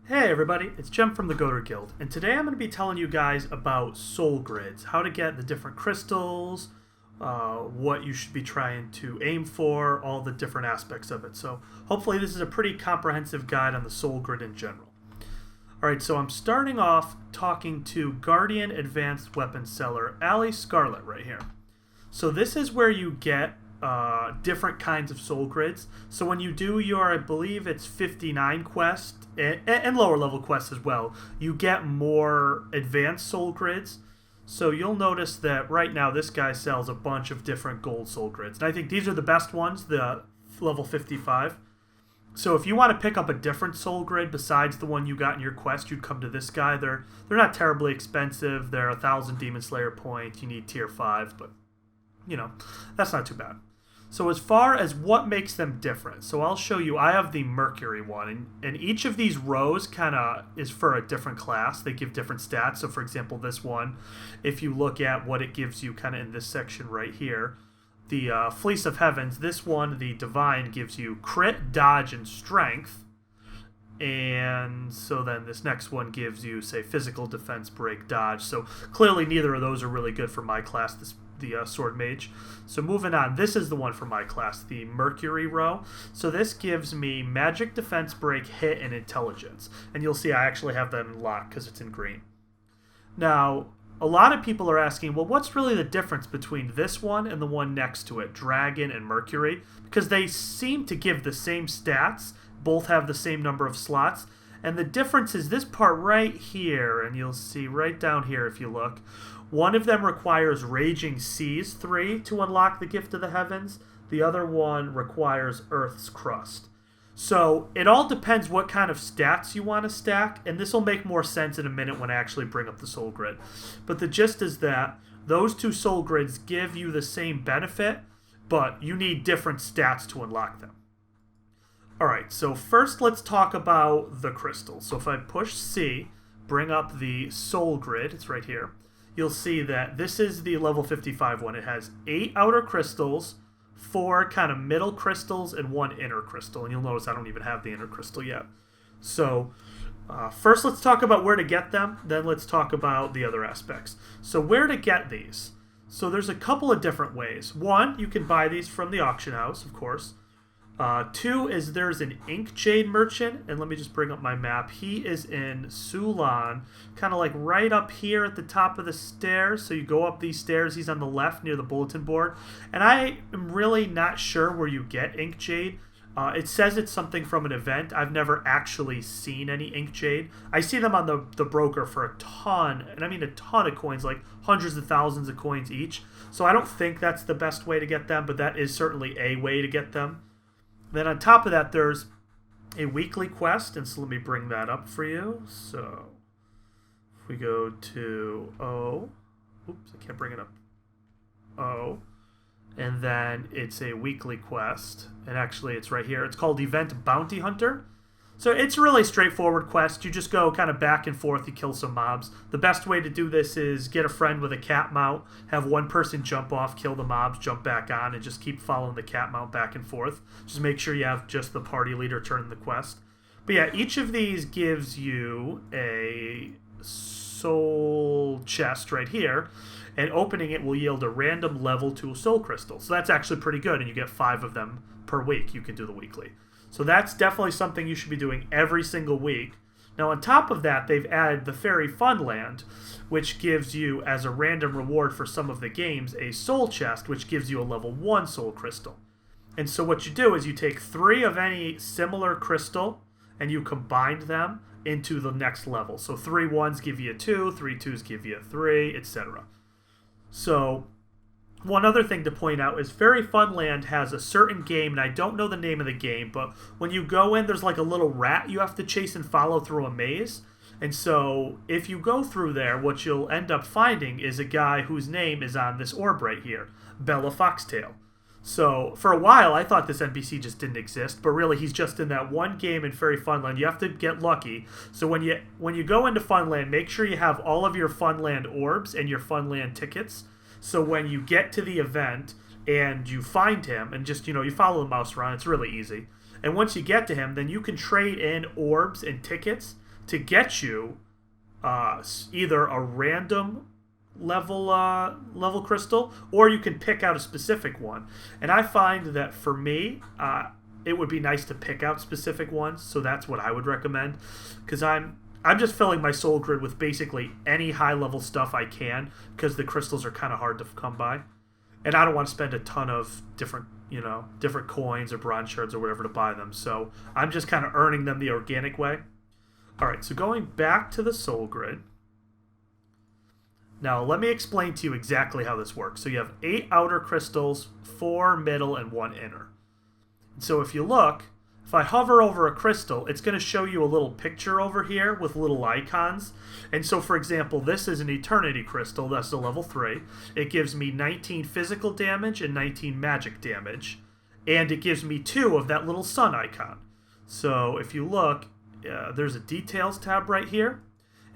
Hey everybody, it's Jem from the Goater Guild, and today I'm going to be telling you guys about soul grids, how to get the different crystals, what you should be trying to aim for, all the different aspects of it. So hopefully this is a pretty comprehensive guide on the soul grid in general. Alright, so I'm starting off talking to Guardian Advanced Weapons Seller, Ali Scarlet right here. So this is where you get different kinds of soul grids. So when you do your, I believe it's 59 quest, and lower level quests as well, you get more advanced soul grids. So you'll notice that right now this guy sells a bunch of different gold soul grids. And I think these are the best ones, the level 55. So if you want to pick up a different soul grid besides the one you got in your quest, you'd come to this guy. They're not terribly expensive. They're 1,000 Demon Slayer points. You need tier 5, but you know, that's not too bad. So as far as what makes them different, so I'll show you, I have the Mercury one, and each of these rows kind of is for a different class. They give different stats. So for example, this one, if you look at what it gives you kind of in this section right here, the Fleece of Heavens, this one, the Divine, gives you crit, dodge, and strength. And so then this next one gives you, say, physical, defense, break, dodge. So clearly neither of those are really good for my class, the Sword Mage. So moving on, this is the one for my class, the Mercury row. So this gives me magic, defense, break, hit, and intelligence. And you'll see I actually have that unlocked because it's in green. Now, a lot of people are asking, well, what's really the difference between this one and the one next to it, Dragon and Mercury? Because they seem to give the same stats, both have the same number of slots, and the difference is this part right here, and you'll see right down here if you look. One of them requires Raging Seas 3 to unlock the Gift of the Heavens. The other one requires Earth's Crust. So it all depends what kind of stats you want to stack, and this will make more sense in a minute when I actually bring up the soul grid. But the gist is that those two soul grids give you the same benefit, but you need different stats to unlock them. Alright, so first let's talk about the crystals. So if I push C, bring up the soul grid, it's right here, you'll see that this is the level 55 one. It has 8 outer crystals, 4 kind of middle crystals, and 1 inner crystal. And you'll notice I don't even have the inner crystal yet. So first let's talk about where to get them, then let's talk about the other aspects. So where to get these? So there's a couple of different ways. One, you can buy these from the auction house, of course. 2 is there's an Ink Jade merchant, and let me just bring up my map. He is in Sulan, kind of like right up here at the top of the stairs. So you go up these stairs, he's on the left near the bulletin board. And I am really not sure where you get Ink Jade. It says it's something from an event. I've never actually seen any Ink Jade. I see them on the broker for a ton, and I mean a ton of coins, like hundreds of thousands of coins each. So I don't think that's the best way to get them, but that is certainly a way to get them. Then on top of that, there's a weekly quest, and so let me bring that up for you. So if we go to O, oops, I can't bring it up. O, and then it's a weekly quest, and actually it's right here. It's called Event Bounty Hunter. So it's a really straightforward quest. You just go kind of back and forth, you kill some mobs. The best way to do this is get a friend with a cat mount, have one person jump off, kill the mobs, jump back on, and just keep following the cat mount back and forth. Just make sure you have just the party leader turn the quest. But yeah, each of these gives you a soul chest right here, and opening it will yield a random level 2 soul crystal. So that's actually pretty good, and you get 5 of them per week. You can do the weekly. So that's definitely something you should be doing every single week. Now on top of that, they've added the Fairy Funland, which gives you, as a random reward for some of the games, a soul chest, which gives you a level 1 soul crystal. And so what you do is you take 3 of any similar crystal, and you combine them into the next level. So 3 1s give you a 2, 3 2s give you a 3, etc. So one other thing to point out is Fairy Funland has a certain game, and I don't know the name of the game, but when you go in, there's like a little rat you have to chase and follow through a maze. And so if you go through there, what you'll end up finding is a guy whose name is on this orb right here, Bella Foxtail. So for a while, I thought this NPC just didn't exist, but really he's just in that one game in Fairy Funland. You have to get lucky. So when you go into Funland, make sure you have all of your Funland orbs and your Funland tickets. So when you get to the event and you find him and just, you follow the mouse around, it's really easy. And once you get to him, then you can trade in orbs and tickets to get you either a random level crystal, or you can pick out a specific one. And I find that for me, it would be nice to pick out specific ones, so that's what I would recommend, because I'm just filling my soul grid with basically any high level stuff I can, because the crystals are kind of hard to come by, and I don't want to spend a ton of different coins or bronze shards or whatever to buy them. So I'm just kind of earning them the organic way. All right, so going back to the soul grid. Now, let me explain to you exactly how this works. So you have 8 outer crystals, 4 middle, and 1 inner. So if you look, if I hover over a crystal, it's going to show you a little picture over here with little icons. And so, for example, this is an Eternity Crystal. That's the level 3. It gives me 19 physical damage and 19 magic damage. And it gives me 2 of that little sun icon. So if you look, there's a Details tab right here.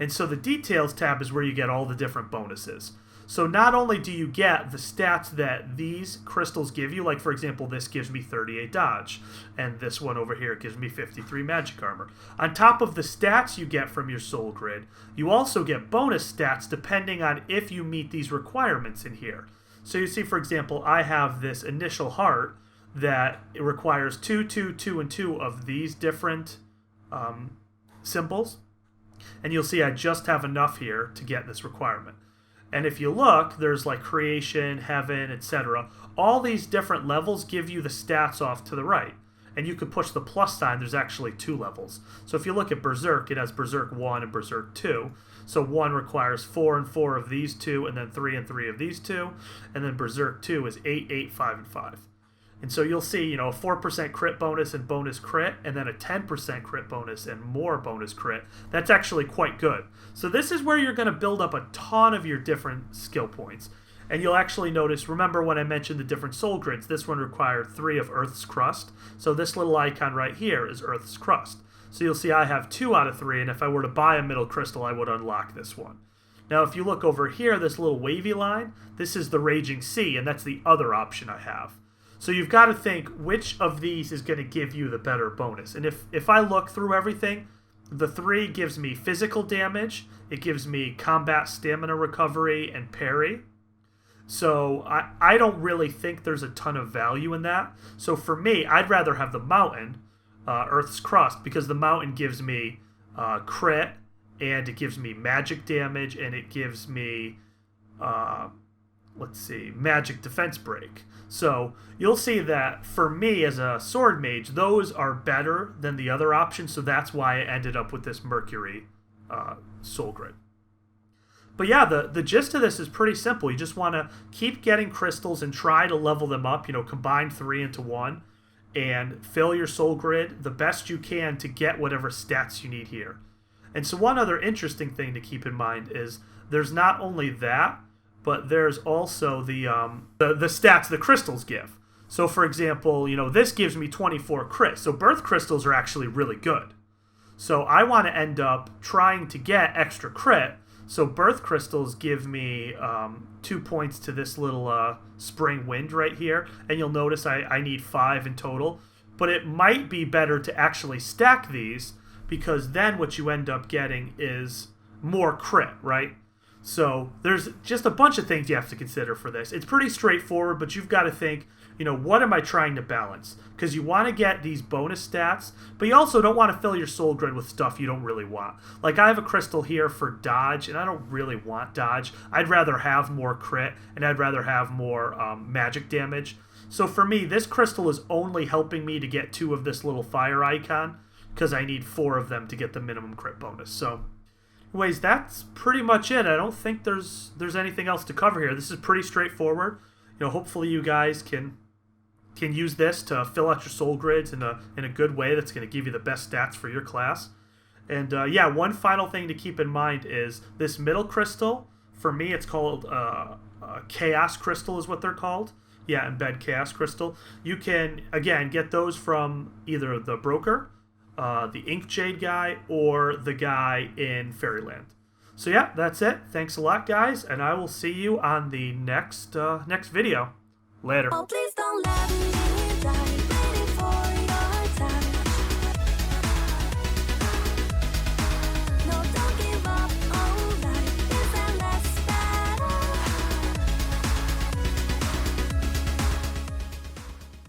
And so the Details tab is where you get all the different bonuses. So not only do you get the stats that these crystals give you, like for example, this gives me 38 dodge, and this one over here gives me 53 magic armor. On top of the stats you get from your soul grid, you also get bonus stats depending on if you meet these requirements in here. So you see, for example, I have this initial heart that it requires 2, 2, 2, and 2 of these different symbols. And you'll see I just have enough here to get this requirement. And if you look, there's like creation, heaven, etc. All these different levels give you the stats off to the right. And you can push the plus sign, there's actually 2 levels. So if you look at Berserk, it has Berserk 1 and Berserk 2. So 1 requires 4 and 4 of these 2, and then 3 and 3 of these 2. And then Berserk 2 is 8, 8, 5, and 5. And so you'll see, a 4% crit bonus and bonus crit, and then a 10% crit bonus and more bonus crit. That's actually quite good. So this is where you're going to build up a ton of your different skill points. And you'll actually notice, remember when I mentioned the different soul grids, this one required 3 of Earth's Crust. So this little icon right here is Earth's Crust. So you'll see I have 2 out of 3, and if I were to buy a middle crystal, I would unlock this one. Now if you look over here, this little wavy line, this is the Raging Sea, and that's the other option I have. So you've got to think which of these is going to give you the better bonus. And if I look through everything, the 3 gives me physical damage, it gives me combat stamina recovery and parry. So I don't really think there's a ton of value in that. So for me, I'd rather have the mountain, Earth's Crust, because the mountain gives me crit, and it gives me magic damage, and it gives me, magic defense break. So you'll see that for me as a sword mage, those are better than the other options, so that's why I ended up with this Mercury soul grid. But yeah, the gist of this is pretty simple. You just want to keep getting crystals and try to level them up, combine 3 into 1, and fill your soul grid the best you can to get whatever stats you need here. And so one other interesting thing to keep in mind is there's not only that, but there's also the stats the crystals give. So for example, this gives me 24 crit. So birth crystals are actually really good. So I want to end up trying to get extra crit. So birth crystals give me 2 points to this little spring wind right here. And you'll notice I need 5 in total. But it might be better to actually stack these, because then what you end up getting is more crit, right? So there's just a bunch of things you have to consider for this. It's pretty straightforward, but you've got to think, what am I trying to balance? Because you want to get these bonus stats, but you also don't want to fill your soul grid with stuff you don't really want. Like I have a crystal here for dodge, and I don't really want dodge. I'd rather have more crit, and I'd rather have more magic damage. So for me, this crystal is only helping me to get 2 of this little fire icon, because I need 4 of them to get the minimum crit bonus. So anyways, that's pretty much it. I don't think there's anything else to cover here. This is pretty straightforward. Hopefully you guys can use this to fill out your soul grids in a good way that's going to give you the best stats for your class. And yeah, one final thing to keep in mind is this middle crystal. For me, it's called Chaos Crystal is what they're called. Yeah, Embed Chaos Crystal. You can, again, get those from either the broker, the Ink Jade guy, or the guy in Fairyland. So yeah, that's it. Thanks a lot, guys, and I will see you on the next video. Later. Oh, please don't let me